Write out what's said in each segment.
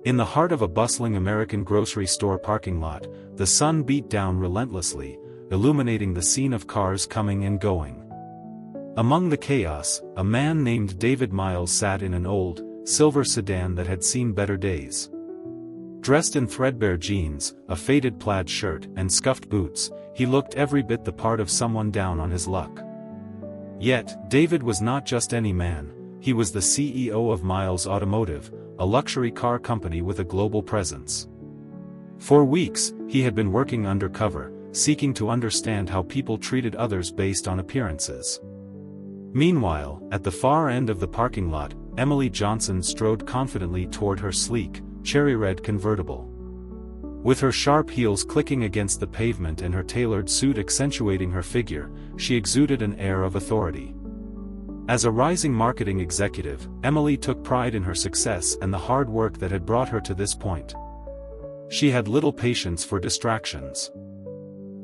In the heart of a bustling American grocery store parking lot, the sun beat down relentlessly, illuminating the scene of cars coming and going. Among the chaos, a man named David Miles sat in an old, silver sedan that had seen better days. Dressed in threadbare jeans, a faded plaid shirt, and scuffed boots, he looked every bit the part of someone down on his luck. Yet, David was not just any man, he was the CEO of Miles Automotive, a luxury car company with a global presence. For weeks, he had been working undercover, seeking to understand how people treated others based on appearances. Meanwhile, at the far end of the parking lot, Emily Johnson strode confidently toward her sleek, cherry-red convertible. With her sharp heels clicking against the pavement and her tailored suit accentuating her figure, she exuded an air of authority. As a rising marketing executive, Emily took pride in her success and the hard work that had brought her to this point. She had little patience for distractions.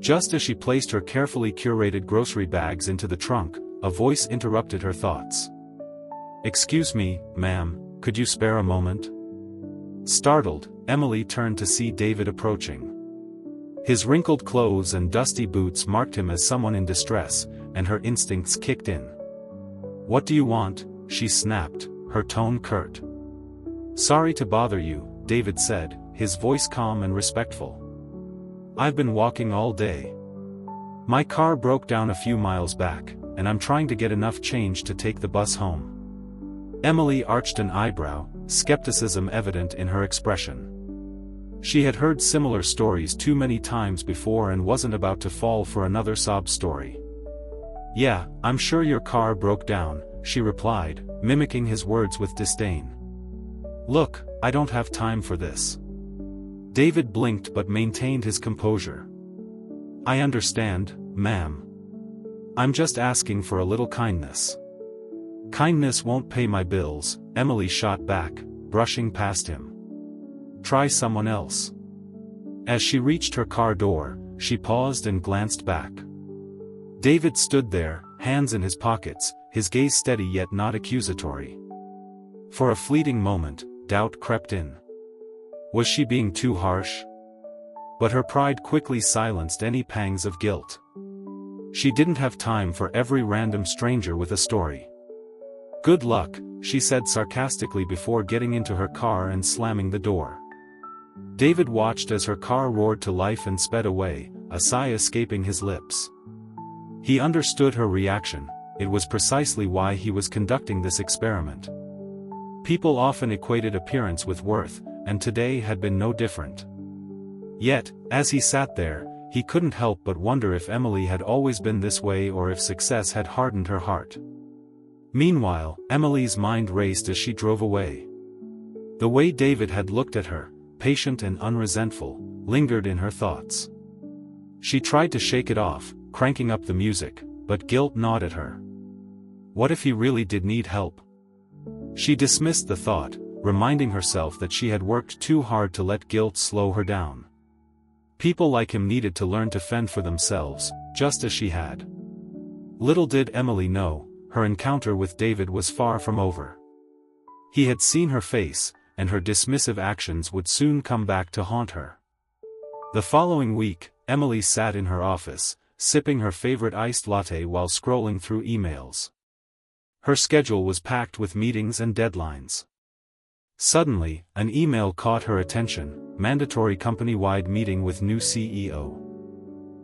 Just as she placed her carefully curated grocery bags into the trunk, a voice interrupted her thoughts. "Excuse me, ma'am, could you spare a moment?" Startled, Emily turned to see David approaching. His wrinkled clothes and dusty boots marked him as someone in distress, and her instincts kicked in. "What do you want?" she snapped, her tone curt. "Sorry to bother you," David said, his voice calm and respectful. "I've been walking all day. My car broke down a few miles back, and I'm trying to get enough change to take the bus home." Emily arched an eyebrow, skepticism evident in her expression. She had heard similar stories too many times before and wasn't about to fall for another sob story. "Yeah, I'm sure your car broke down," she replied, mimicking his words with disdain. "Look, I don't have time for this." David blinked but maintained his composure. "I understand, ma'am. I'm just asking for a little kindness." "Kindness won't pay my bills," Emily shot back, brushing past him. "Try someone else." As she reached her car door, she paused and glanced back. David stood there, hands in his pockets, his gaze steady yet not accusatory. For a fleeting moment, doubt crept in. Was she being too harsh? But her pride quickly silenced any pangs of guilt. She didn't have time for every random stranger with a story. "Good luck," she said sarcastically before getting into her car and slamming the door. David watched as her car roared to life and sped away, a sigh escaping his lips. He understood her reaction, it was precisely why he was conducting this experiment. People often equated appearance with worth, and today had been no different. Yet, as he sat there, he couldn't help but wonder if Emily had always been this way or if success had hardened her heart. Meanwhile, Emily's mind raced as she drove away. The way David had looked at her, patient and unresentful, lingered in her thoughts. She tried to shake it off, cranking up the music, but guilt gnawed at her. What if he really did need help? She dismissed the thought, reminding herself that she had worked too hard to let guilt slow her down. People like him needed to learn to fend for themselves, just as she had. Little did Emily know, her encounter with David was far from over. He had seen her face, and her dismissive actions would soon come back to haunt her. The following week, Emily sat in her office, sipping her favorite iced latte while scrolling through emails. Her schedule was packed with meetings and deadlines. Suddenly, an email caught her attention, mandatory company-wide meeting with new CEO.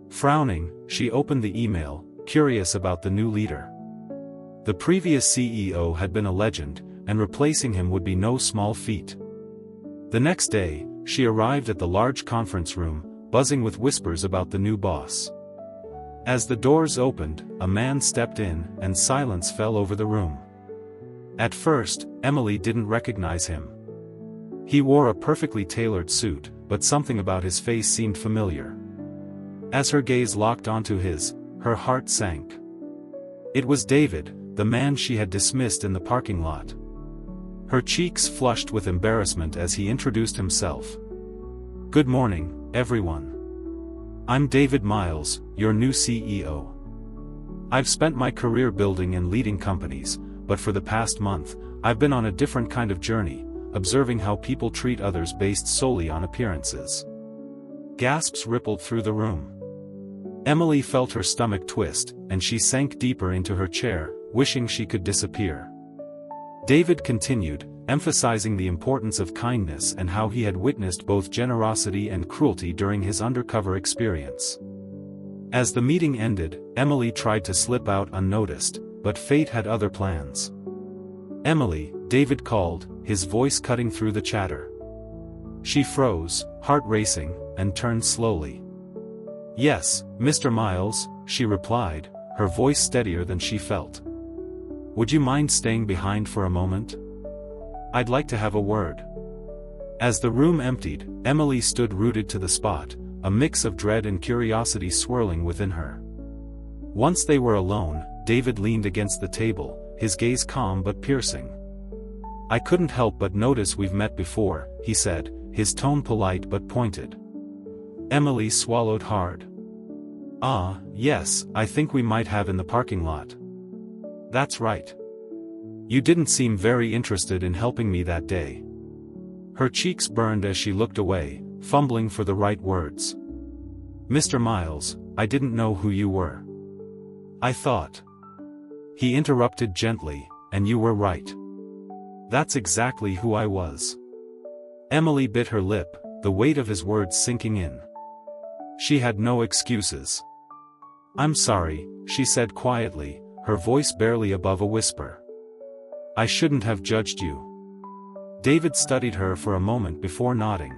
Frowning, she opened the email, curious about the new leader. The previous CEO had been a legend, and replacing him would be no small feat. The next day, she arrived at the large conference room, buzzing with whispers about the new boss. As the doors opened, a man stepped in, and silence fell over the room. At first, Emily didn't recognize him. He wore a perfectly tailored suit, but something about his face seemed familiar. As her gaze locked onto his, her heart sank. It was David, the man she had dismissed in the parking lot. Her cheeks flushed with embarrassment as he introduced himself. "Good morning, everyone. I'm David Miles, your new CEO. I've spent my career building and leading companies, but for the past month, I've been on a different kind of journey. observing how people treat others based solely on appearances. Gasps rippled through the room. Emily felt her stomach twist, and she sank deeper into her chair, wishing she could disappear. David continued, emphasizing the importance of kindness and how he had witnessed both generosity and cruelty during his undercover experience. As the meeting ended, Emily tried to slip out unnoticed, but fate had other plans. "Emily," David called, his voice cutting through the chatter. She froze, heart racing, and turned slowly. "Yes, Mr. Miles," she replied, her voice steadier than she felt. "Would you mind staying behind for a moment? I'd like to have a word." As the room emptied, Emily stood rooted to the spot, a mix of dread and curiosity swirling within her. Once they were alone, David leaned against the table, his gaze calm but piercing. "I couldn't help but notice we've met before," he said, his tone polite but pointed. Emily swallowed hard. "Ah, yes, I think we might have in the parking lot." "That's right. You didn't seem very interested in helping me that day." Her cheeks burned as she looked away, fumbling for the right words. "Mr. Miles, I didn't know who you were. I thought." He interrupted gently, "And you were right. That's exactly who I was." Emily bit her lip, the weight of his words sinking in. She had no excuses. "I'm sorry," she said quietly, her voice barely above a whisper. "I shouldn't have judged you." David studied her for a moment before nodding.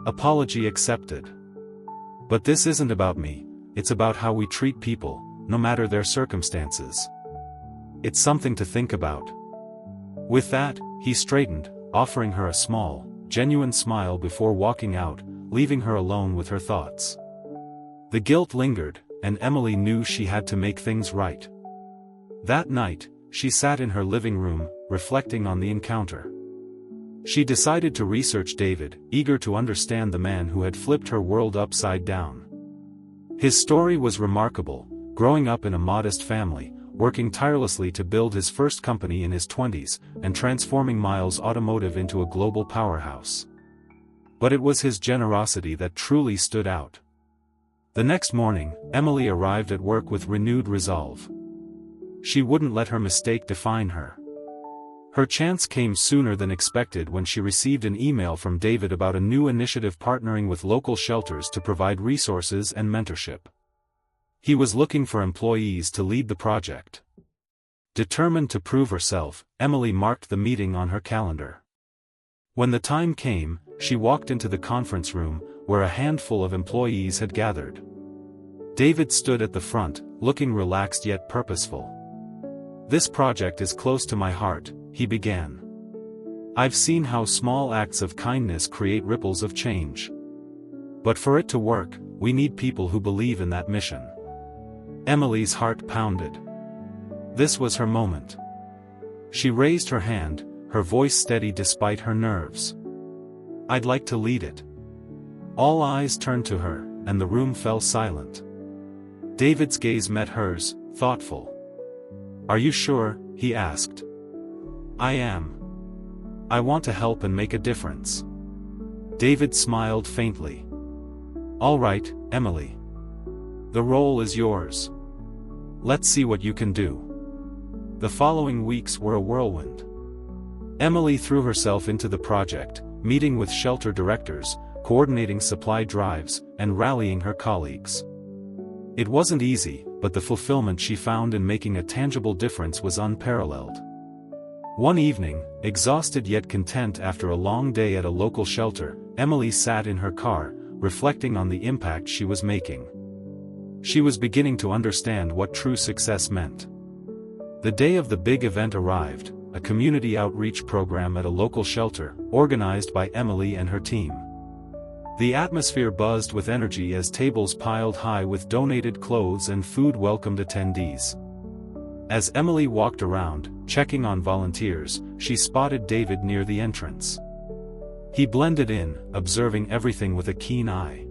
"Apology accepted. But this isn't about me, it's about how we treat people, no matter their circumstances. It's something to think about." With that, he straightened, offering her a small, genuine smile before walking out, leaving her alone with her thoughts. The guilt lingered, and Emily knew she had to make things right. That night, she sat in her living room, reflecting on the encounter. She decided to research David, eager to understand the man who had flipped her world upside down. His story was remarkable, growing up in a modest family, working tirelessly to build his first company in his 20s, and transforming Miles Automotive into a global powerhouse. But it was his generosity that truly stood out. The next morning, Emily arrived at work with renewed resolve. She wouldn't let her mistake define her. Her chance came sooner than expected when she received an email from David about a new initiative partnering with local shelters to provide resources and mentorship. He was looking for employees to lead the project. Determined to prove herself, Emily marked the meeting on her calendar. When the time came, she walked into the conference room, where a handful of employees had gathered. David stood at the front, looking relaxed yet purposeful. "This project is close to my heart," he began. "I've seen how small acts of kindness create ripples of change. But for it to work, we need people who believe in that mission." Emily's heart pounded. This was her moment. She raised her hand, her voice steady despite her nerves. "I'd like to lead it." All eyes turned to her, and the room fell silent. David's gaze met hers, thoughtful. "Are you sure?" he asked. "I am. I want to help and make a difference." David smiled faintly. "All right, Emily. The role is yours. Let's see what you can do." The following weeks were a whirlwind. Emily threw herself into the project, meeting with shelter directors, coordinating supply drives, and rallying her colleagues. It wasn't easy, but the fulfillment she found in making a tangible difference was unparalleled. One evening, exhausted yet content after a long day at a local shelter, Emily sat in her car, reflecting on the impact she was making. She was beginning to understand what true success meant. The day of the big event arrived, a community outreach program at a local shelter, organized by Emily and her team. The atmosphere buzzed with energy as tables piled high with donated clothes and food welcomed attendees. As Emily walked around, checking on volunteers, she spotted David near the entrance. He blended in, observing everything with a keen eye.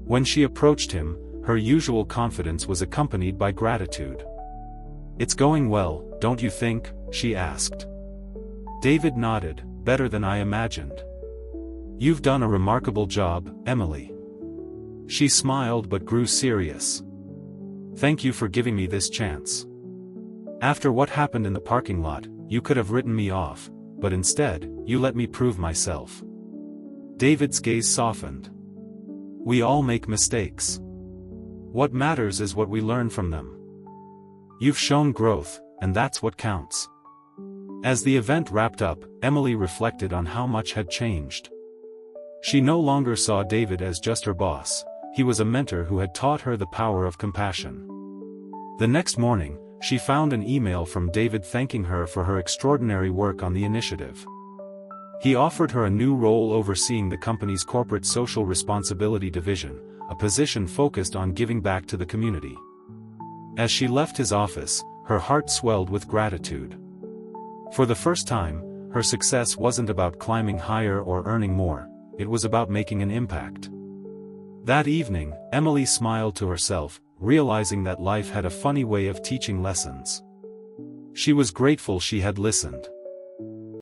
When she approached him, her usual confidence was accompanied by gratitude. "It's going well, don't you think?" she asked. David nodded, better than I imagined. You've done a remarkable job, Emily." She smiled but grew serious. "Thank you for giving me this chance. After what happened in the parking lot, you could have written me off, but instead, you let me prove myself." David's gaze softened. "We all make mistakes. What matters is what we learn from them. You've shown growth, and that's what counts." As the event wrapped up, Emily reflected on how much had changed. She no longer saw David as just her boss, he was a mentor who had taught her the power of compassion. The next morning, she found an email from David thanking her for her extraordinary work on the initiative. He offered her a new role overseeing the company's corporate social responsibility division, a position focused on giving back to the community. As she left his office, her heart swelled with gratitude. For the first time, her success wasn't about climbing higher or earning more, it was about making an impact. That evening, Emily smiled to herself, realizing that life had a funny way of teaching lessons. She was grateful she had listened.